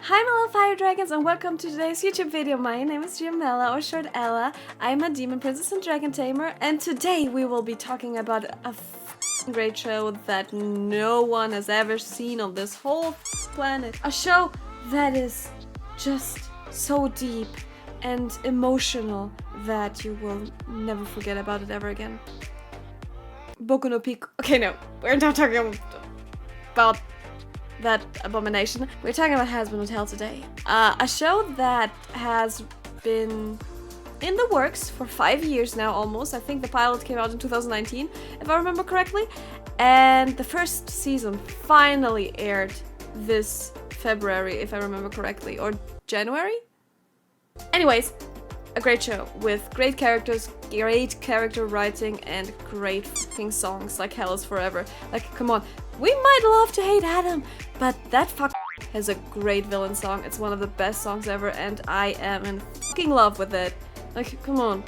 Hi my little fire dragons and welcome to today's YouTube video. My name is Geomela, or short Ella. I'm a demon princess and dragon tamer, and today we will be talking about a great show that no one has ever seen on this whole planet. A show that is just so deep and emotional that you will never forget about it ever again. Boku no Pico. Okay, no, we're not talking about that abomination. We're talking about Hazbin Hotel today. A show that has been in the works for 5 years now almost. I think the pilot came out in 2019, if I remember correctly. And the first season finally aired this February, if I remember correctly, or January? Anyways, a great show with great characters, great character writing, and great f***ing songs like Hell is Forever. Like, come on. We might love to hate Adam, but that fuck has a great villain song. It's one of the best songs ever, and I am in fucking love with it. Like, come on.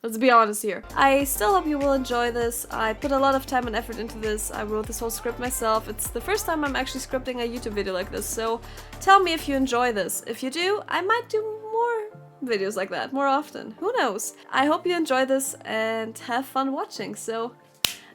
Let's be honest here. I still hope you will enjoy this. I put a lot of time and effort into this. I wrote this whole script myself. It's the first time I'm actually scripting a YouTube video like this, so tell me if you enjoy this. If you do, I might do more videos like that more often. Who knows? I hope you enjoy this and have fun watching, so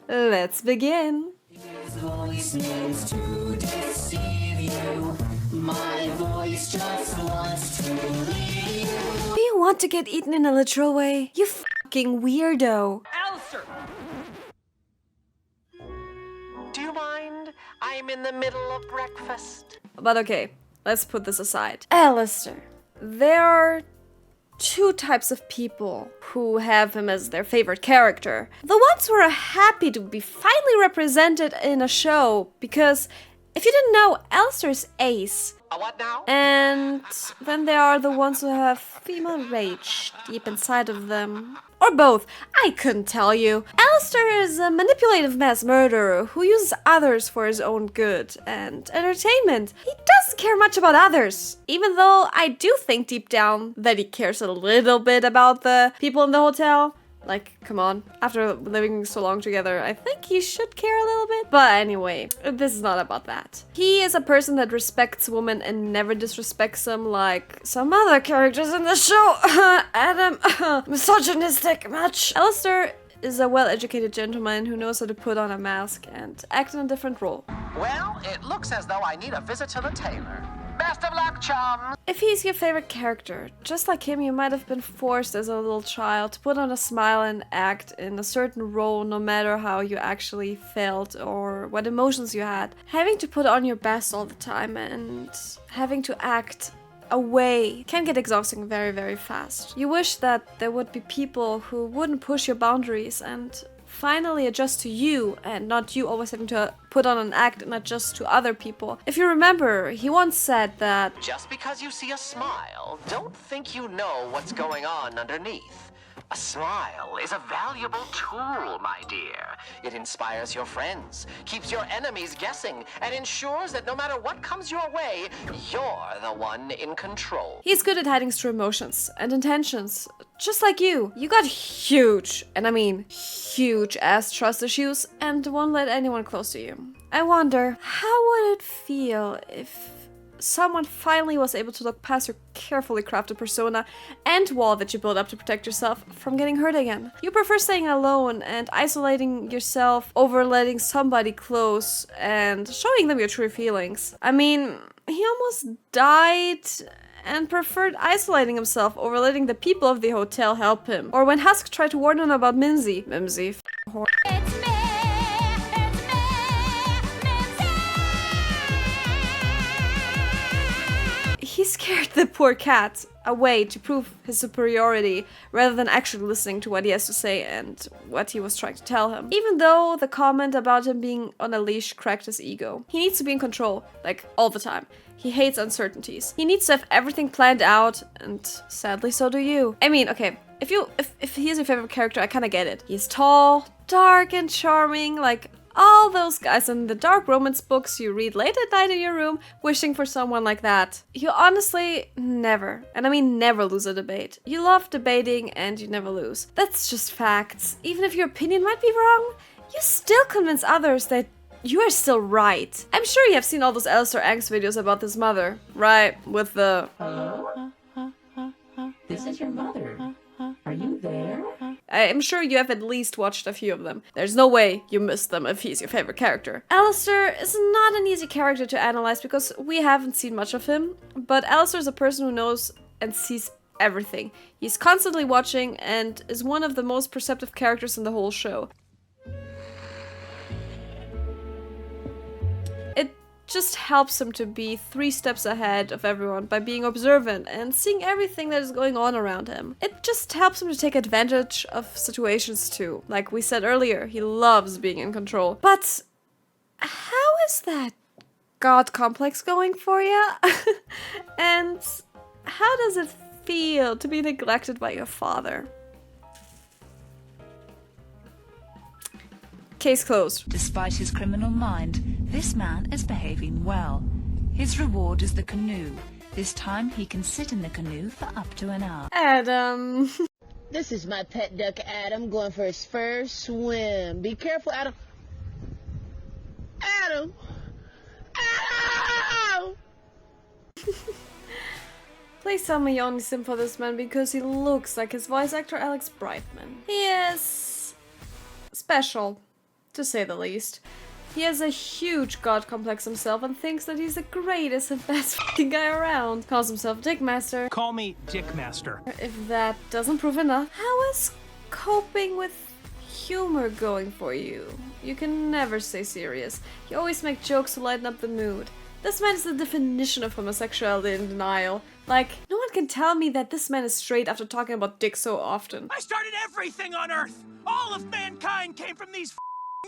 let's begin. His voice means to deceive you. My voice just wants to leave you. Do you want to get eaten in a literal way? You fucking weirdo. Alastor! Do you mind? I'm in the middle of breakfast. But okay, let's put this aside. Alastor. There are two types of people who have him as their favorite character. The ones who are happy to be finally represented in a show, because if you didn't know, Alastor is ace. What now? And then there are the ones who have female rage deep inside of them. Or both, I couldn't tell you. Alastor is a manipulative mass murderer who uses others for his own good and entertainment. He doesn't care much about others, even though I do think deep down that he cares a little bit about the people in the hotel. Like, come on, after living so long together, I think he should care a little bit. But anyway, this is not about that. He is a person that respects women and never disrespects them like some other characters in the show. Adam, misogynistic much. Alastor is a well-educated gentleman who knows how to put on a mask and act in a different role. Well, it looks as though I need a visit to the tailor. Best of luck, chum! If he's your favorite character, just like him, you might have been forced as a little child to put on a smile and act in a certain role no matter how you actually felt or what emotions you had. Having to put on your best all the time and having to act away can get exhausting very, very fast. You wish that there would be people who wouldn't push your boundaries and finally adjust to you, and not you always having to put on an act and adjust to other people. If you remember, he once said that Just because you see a smile, don't think you know what's going on underneath. A smile is a valuable tool, my dear. It inspires your friends, keeps your enemies guessing, and ensures that no matter what comes your way, you're the one in control. he's good at hiding his true emotions and intentions. Just like you. You got huge, and I mean huge ass trust issues and won't let anyone close to you. I wonder, how would it feel if someone finally was able to look past your carefully crafted persona and wall that you built up to protect yourself from getting hurt again? You prefer staying alone and isolating yourself over letting somebody close and showing them your true feelings. I mean, he almost died and preferred isolating himself over letting the people of the hotel help him. Or when Husk tried to warn him about Mimsy. Mimsy, whore. He scared the poor cat away to prove his superiority rather than actually listening to what he has to say and what he was trying to tell him. Even though the comment about him being on a leash cracked his ego. He needs to be in control, like all the time. He hates uncertainties. He needs to have everything planned out, and sadly so do you. I mean, okay, if he's your favorite character, I kinda get it. He's tall, dark, and charming, like all those guys in the dark romance books you read late at night in your room, wishing for someone like that. You honestly never, and I mean never, lose a debate. You love debating and you never lose. That's just facts. Even if your opinion might be wrong, you still convince others that you are still right. I'm sure you have seen all those Alastor angst videos about his mother, right? With the... Hello? This is your mother. Are you there? I'm sure you have at least watched a few of them. There's no way you missed them if he's your favorite character. Alastor is not an easy character to analyze because we haven't seen much of him, but Alastor is a person who knows and sees everything. He's constantly watching and is one of the most perceptive characters in the whole show. It just helps him to be 3 steps ahead of everyone by being observant and seeing everything that is going on around him. It just helps him to take advantage of situations too. Like we said earlier, he loves being in control. But how is that God complex going for you? And how does it feel to be neglected by your father? Case closed. Despite his criminal mind, this man is behaving well. His reward is the canoe. This time he can sit in the canoe for up to an hour. Adam. This is my pet duck, Adam, going for his first swim. Be careful, Adam. Adam! Adam! Please tell me you only sim for this man because he looks like his voice actor Alex Brightman. He is special, to say the least. He has a huge god complex himself and thinks that he's the greatest and best fucking guy around. Calls himself Dickmaster. Call me Dickmaster. If that doesn't prove enough, how is coping with humor going for you? You can never stay serious. You always make jokes to lighten up the mood. This man is the definition of homosexuality in denial. Like, no one can tell me that this man is straight after talking about dick so often. I started everything on Earth! All of mankind came from these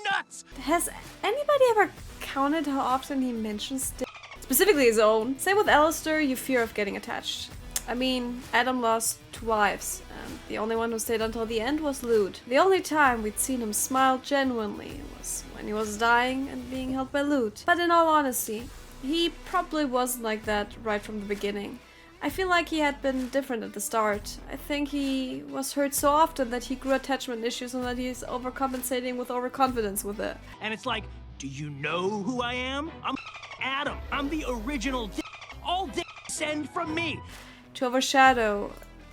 nuts! Has anybody ever counted how often he mentions dick? Specifically his own. Same with Alastor, you fear of getting attached. I mean, Adam lost 2 wives, and the only one who stayed until the end was Lute. The only time we'd seen him smile genuinely was when he was dying and being held by Lute. But in all honesty, he probably wasn't like that right from the beginning. I feel like he had been different at the start. I think he was hurt so often that he grew attachment issues and that he's overcompensating with overconfidence with it. And it's like, do you know who I am? I'm Adam. I'm the original dick. All dick send from me. To overshadow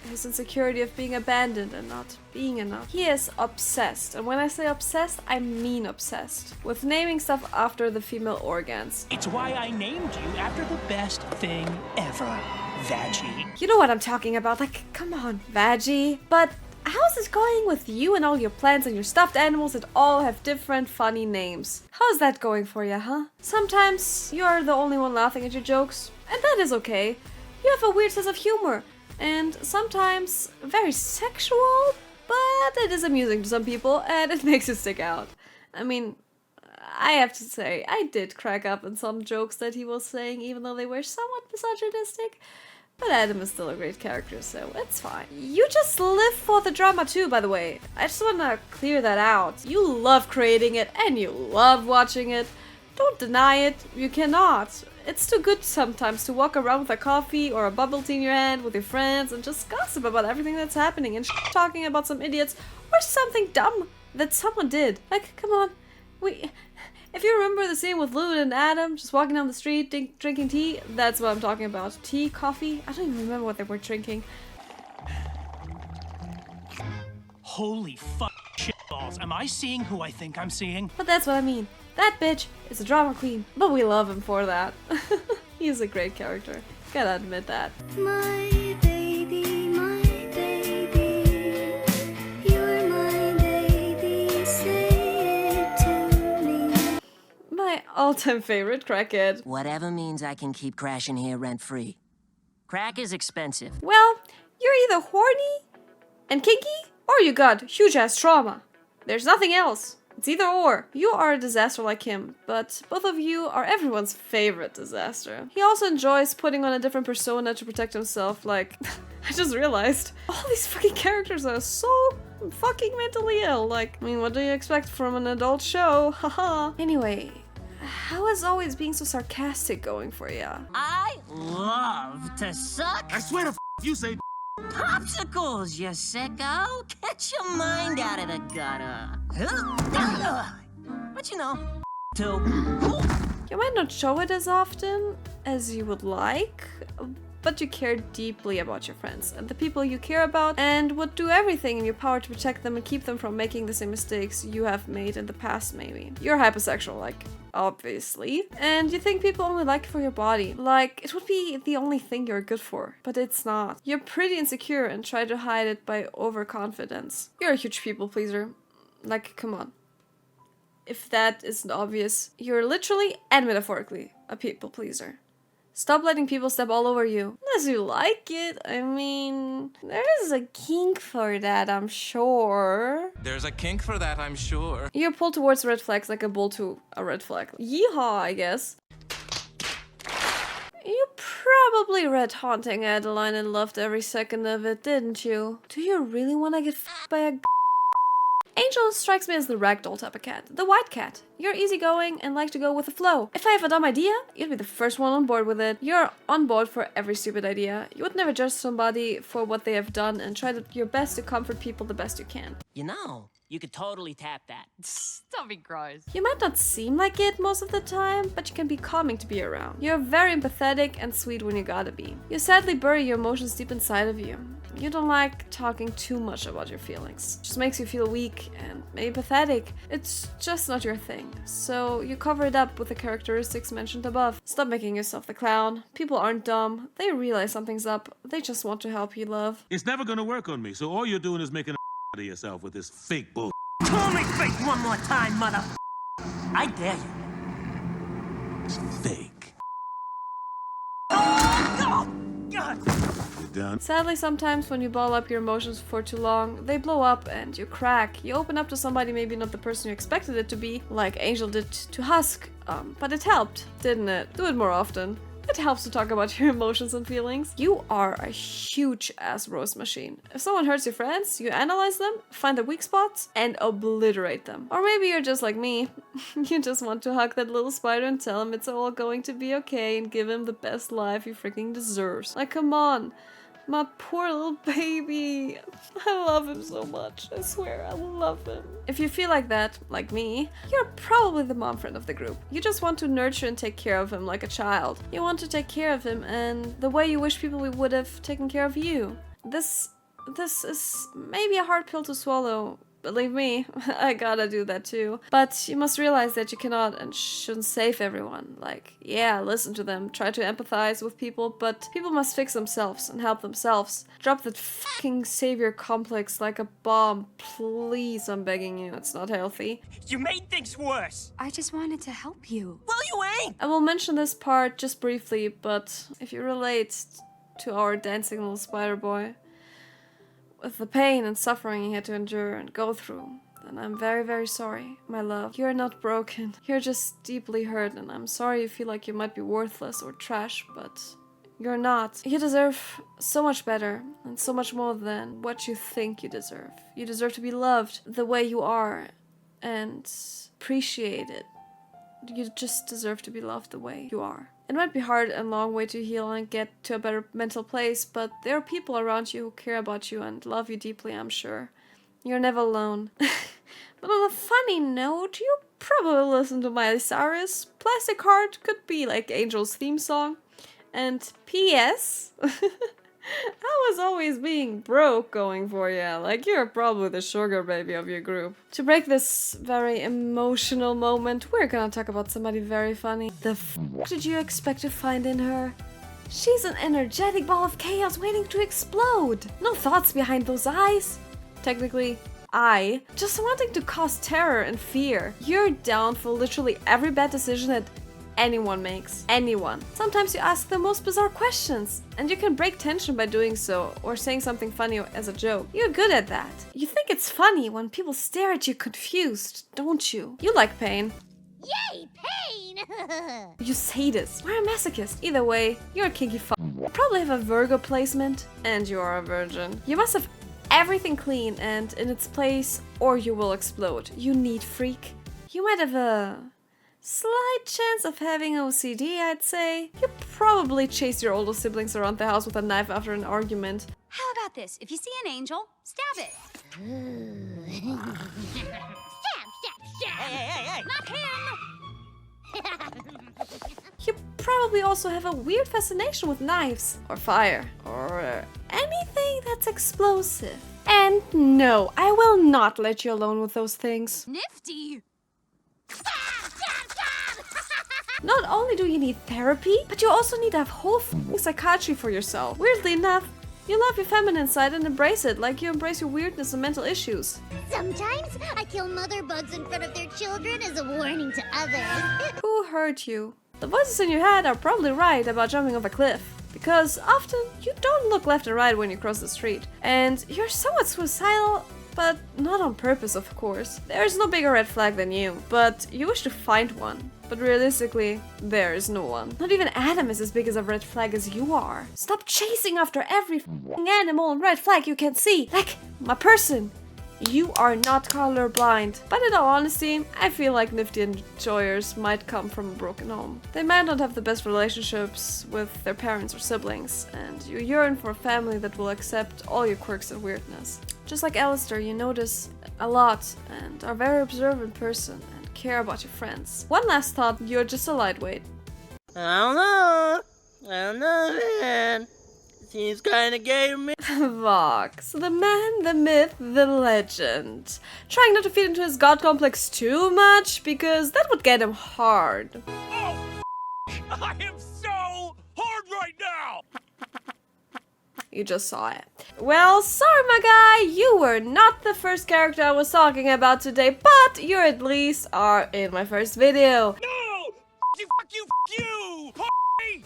his insecurity of being abandoned and not being enough. He is obsessed, and when I say obsessed, I mean obsessed, with naming stuff after the female organs. It's why I named you after the best thing ever, Vaggie. You know what I'm talking about, like, come on, Vaggie. But how's it going with you and all your plants and your stuffed animals that all have different funny names? How's that going for you, huh? Sometimes you are the only one laughing at your jokes, and that is okay. You have a weird sense of humor. And sometimes very sexual, but it is amusing to some people and it makes you stick out. I mean, I have to say, I did crack up in some jokes that he was saying, even though they were somewhat misogynistic. But Adam is still a great character, so it's fine. You just live for the drama too, by the way. I just want to clear that out. You love creating it and you love watching it. Don't deny it, you cannot. It's too good sometimes to walk around with a coffee or a bubble tea in your hand with your friends and just gossip about everything that's happening and talking about some idiots or something dumb that someone did. Like, come on, if you remember the scene with Lute and Adam just walking down the street drinking tea, that's what I'm talking about. Tea, coffee, I don't even remember what they were drinking. Holy shitballs, am I seeing who I think I'm seeing? But that's what I mean. That bitch is a drama queen, but we love him for that. He's a great character. Gotta admit that. My baby, you're my baby, say it to me. My all-time favorite crackhead. Whatever means I can keep crashing here rent-free. Crack is expensive. Well, you're either horny and kinky, or you got huge-ass trauma. There's nothing else. It's either or. You are a disaster like him, but both of you are everyone's favorite disaster. He also enjoys putting on a different persona to protect himself, like, I just realized, all these fucking characters are so fucking mentally ill. Like, I mean, what do you expect from an adult show? Haha. Anyway, how is always being so sarcastic going for you? I love to suck I swear to you say popsicles, you sicko. Get your mind out of the gutter. But you know, too. You might not show it as often as you would like, but you care deeply about your friends and the people you care about, and would do everything in your power to protect them and keep them from making the same mistakes you have made in the past, maybe. You're hypersexual, like, obviously, and you think people only like you for your body. Like, it would be the only thing you're good for, but it's not. You're pretty insecure and try to hide it by overconfidence. You're a huge people pleaser. Like, come on. If that isn't obvious, you're literally and metaphorically a people pleaser. Stop letting people step all over you. Unless you like it. I mean, there's a kink for that, I'm sure. There's a kink for that, I'm sure. You're pulled towards red flags like a bull to a red flag. Yeehaw, I guess. You probably read Haunting Adeline and loved every second of it, didn't you? Do you really want to get f***ed by a Angel strikes me as the ragdoll type of cat, the white cat. You're easygoing and like to go with the flow. If I have a dumb idea, you'd be the first one on board with it. You're on board for every stupid idea. You would never judge somebody for what they have done and try your best to comfort people the best you can. You know, you could totally tap that. Don't be gross. You might not seem like it most of the time, but you can be calming to be around. You're very empathetic and sweet when you gotta be. You sadly bury your emotions deep inside of you. You don't like talking too much about your feelings. It just makes you feel weak and maybe pathetic. It's just not your thing. So you cover it up with the characteristics mentioned above. Stop making yourself the clown. People aren't dumb. They realize something's up. They just want to help you, love. It's never gonna work on me, so all you're doing is making out of yourself with this fake bull. Call me fake one more time, mother. I dare you. Fake. Oh, God! Done. Sadly, sometimes when you ball up your emotions for too long, they blow up and you crack. You open up to somebody, maybe not the person you expected it to be, like Angel did to Husk. But it helped, didn't it? Do it more often. It helps to talk about your emotions and feelings. You are a huge ass roast machine. If someone hurts your friends, you analyze them, find the weak spots, and obliterate them. Or maybe you're just like me. You just want to hug that little spider and tell him it's all going to be okay and give him the best life he freaking deserves. Like, come on. My poor little baby. I love him so much. I swear, I love him. If you feel like that, like me, you're probably the mom friend of the group. You just want to nurture and take care of him like a child. You want to take care of him and the way you wish people would have taken care of you. This is maybe a hard pill to swallow. Believe me, I gotta do that too. But you must realize that you cannot and shouldn't save everyone. Like, yeah, listen to them, try to empathize with people, but people must fix themselves and help themselves. Drop that fucking savior complex like a bomb, please, I'm begging you, it's not healthy. You made things worse. I just wanted to help you. Well, you ain't. I will mention this part just briefly, but if you relate to our dancing little spider boy, with the pain and suffering he had to endure and go through, then I'm very, very sorry, my love. You're not broken. You're just deeply hurt, and I'm sorry you feel like you might be worthless or trash, but you're not. You deserve so much better and so much more than what you think you deserve. You deserve to be loved the way you are and appreciated. You just deserve to be loved the way you are. It might be hard and long way to heal and get to a better mental place, but there are people around you who care about you and love you deeply, I'm sure. You're never alone. But on a funny note, you probably listen to Miley Cyrus. Plastic Heart could be like Angel's theme song. And P.S. I was always being broke going for you. Like, you're probably the sugar baby of your group. To break this very emotional moment, we're gonna talk about somebody very funny. The f did you expect to find in her? She's an energetic ball of chaos waiting to explode. No thoughts behind those eyes. Technically, just wanting to cause terror and fear. You're down for literally every bad decision that anyone makes. Anyone. Sometimes you ask the most bizarre questions, and you can break tension by doing so, or saying something funny as a joke. You're good at that. You think it's funny when people stare at you confused, don't you? You like pain. Yay, pain! You sadist. Or a masochist. Either way, you're a kinky f***. You probably have a Virgo placement, and you are a virgin. You must have everything clean and in its place, or you will explode. You need freak. You might have a slight chance of having OCD, I'd say. You probably chase your older siblings around the house with a knife after an argument. How about this? If you see an angel, stab it. Stab, stab, stab! Hey! Not him! probably also have a weird fascination with knives, or fire, or anything that's explosive. And no, I will not let you alone with those things. Nifty! Not only do you need therapy, but you also need to have whole psychiatry for yourself. Weirdly enough, you love your feminine side and embrace it like you embrace your weirdness and mental issues. Sometimes I kill mother bugs in front of their children as a warning to others. Who hurt you? The voices in your head are probably right about jumping off a cliff. Because often you don't look left and right when you cross the street. And you're somewhat suicidal, but not on purpose, of course. There's no bigger red flag than you, but you wish to find one. But realistically, there is no one. Not even Adam is as big as a red flag as you are. Stop chasing after every f***ing animal and red flag you can see. Like my person. You are not colorblind. But in all honesty, I feel like Nifty enjoyers might come from a broken home. They might not have the best relationships with their parents or siblings, and you yearn for a family that will accept all your quirks and weirdness. Just like Alastor, you notice a lot and are a very observant person and care about your friends. One last thought, you're just a lightweight. I don't know, man. Seems kinda gay to me. Vox, the man, the myth, the legend. Trying not to feed into his god complex too much, because that would get him hard. Oh, I am so hard right now! You just saw it. Well, sorry my guy, you were not the first character I was talking about today, but you at least are in my first video. No! Fuck you!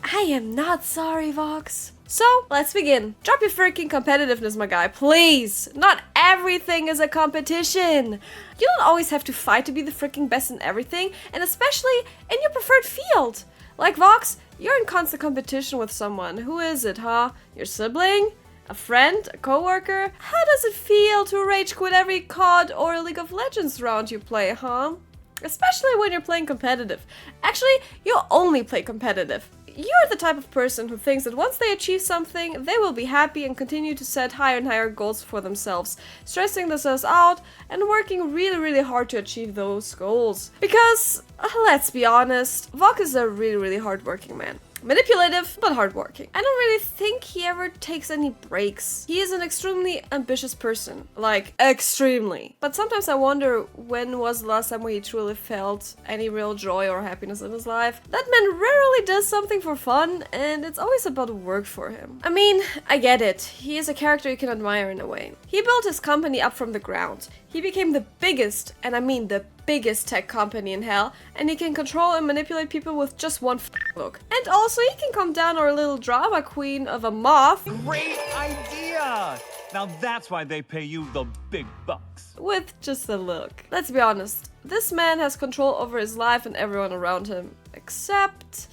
I am not sorry, Vox. So, let's begin. Drop your freaking competitiveness, my guy, please. Not everything is a competition. You don't always have to fight to be the freaking best in everything, and especially in your preferred field. Like Vox, you're in constant competition with someone. Who is it, huh? Your sibling? A friend? A coworker? How does it feel to rage quit every COD or League of Legends round you play, huh? Especially when you're playing competitive. Actually, you only play competitive. You're the type of person who thinks that once they achieve something, they will be happy and continue to set higher and higher goals for themselves, stressing themselves out and working really hard to achieve those goals. Because, let's be honest, Vok is a really hardworking man. Manipulative, but hardworking. I don't really think he ever takes any breaks. He is an extremely ambitious person. Like, extremely. But sometimes I wonder when was the last time when he truly felt any real joy or happiness in his life. That man rarely does something for fun, and it's always about work for him. I mean, I get it. He is a character you can admire in a way. He built his company up from the ground. He became the biggest, and I mean the biggest tech company in hell, and he can control and manipulate people with just one look. And also he can calm down our little drama queen of a moth. Great idea! Now that's why they pay you the big bucks. With just a look. Let's be honest, this man has control over his life and everyone around him. Except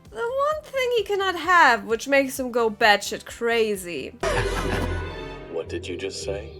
the one thing he cannot have, which makes him go batshit crazy. What did you just say?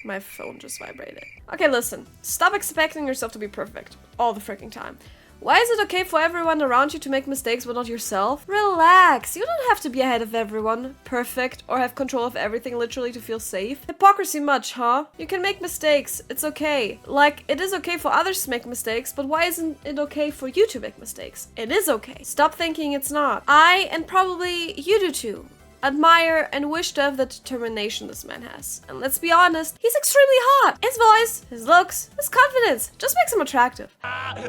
My phone just vibrated. Okay, listen. Stop expecting yourself to be perfect all the freaking time. Why is it okay for everyone around you to make mistakes but not yourself? Relax. You don't have to be ahead of everyone, perfect, or have control of everything literally to feel safe. Hypocrisy much, huh? You can make mistakes. It's okay. Like, it is okay for others to make mistakes, but why isn't it okay for you to make mistakes? It is okay. Stop thinking it's not. I, and probably you do too, admire and wish to have the determination this man has. And let's be honest, he's extremely hot. His voice, his looks, his confidence just makes him attractive.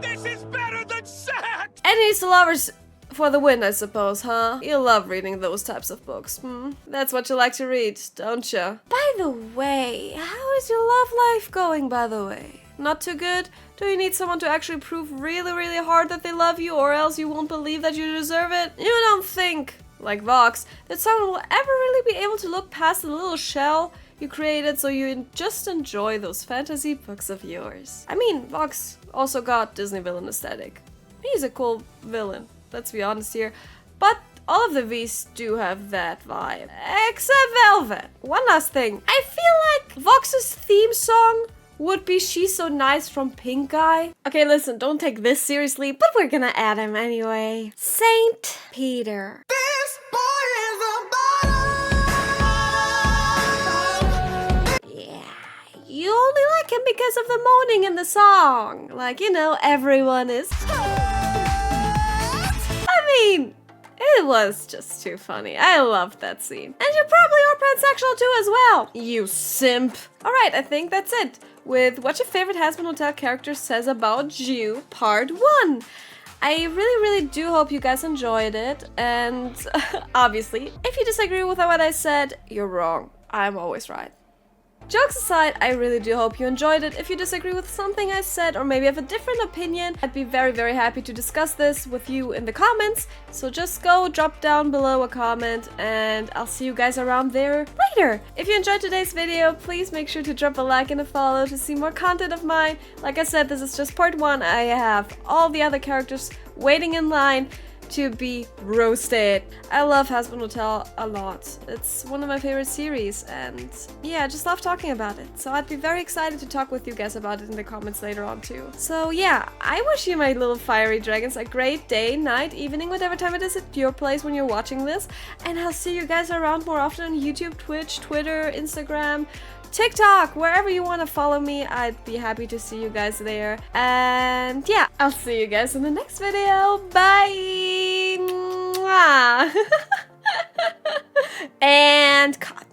This is better than sex! Enemies to lovers for the win, I suppose, huh? You love reading those types of books, That's what you like to read, don't you? By the way, how is your love life going, by the way? Not too good? Do you need someone to actually prove really hard that they love you, or else you won't believe that you deserve it? You don't think, like Vox, that someone will ever really be able to look past the little shell you created so you just enjoy those fantasy books of yours. I mean, Vox also got Disney villain aesthetic. He's a cool villain, let's be honest here. But all of the V's do have that vibe. Except Velvet. One last thing. I feel like Vox's theme song would be She's So Nice from Pink Eye. Okay, listen, don't take this seriously, but we're gonna add him anyway. Saint Peter. This boy is a bottom. Yeah, you only like him because of the moaning in the song. Like, you know, everyone is... I mean, it was just too funny. I loved that scene. And you probably are pansexual too as well, you simp. Alright, I think that's it with What Your Favorite Hazbin Hotel Character Says About You, Part 1. I really do hope you guys enjoyed it, and obviously, if you disagree with what I said, you're wrong. I'm always right. Jokes aside, I really do hope you enjoyed it. If you disagree with something I said, or maybe have a different opinion, I'd be very happy to discuss this with you in the comments. So just go drop down below a comment, and I'll see you guys around there later. If you enjoyed today's video, please make sure to drop a like and a follow to see more content of mine. Like I said, this is just part 1. I have all the other characters waiting in line to be roasted. I love Hazbin Hotel a lot. It's one of my favorite series, and yeah, I just love talking about it. So I'd be very excited to talk with you guys about it in the comments later on too. So yeah, I wish you, my little fiery dragons, a great day, night, evening, whatever time it is at your place when you're watching this, and I'll see you guys around more often on YouTube, Twitch, Twitter, Instagram, TikTok, wherever you want to follow me. I'd be happy to see you guys there. And yeah, I'll see you guys in the next video. Bye! Mwah. And cut.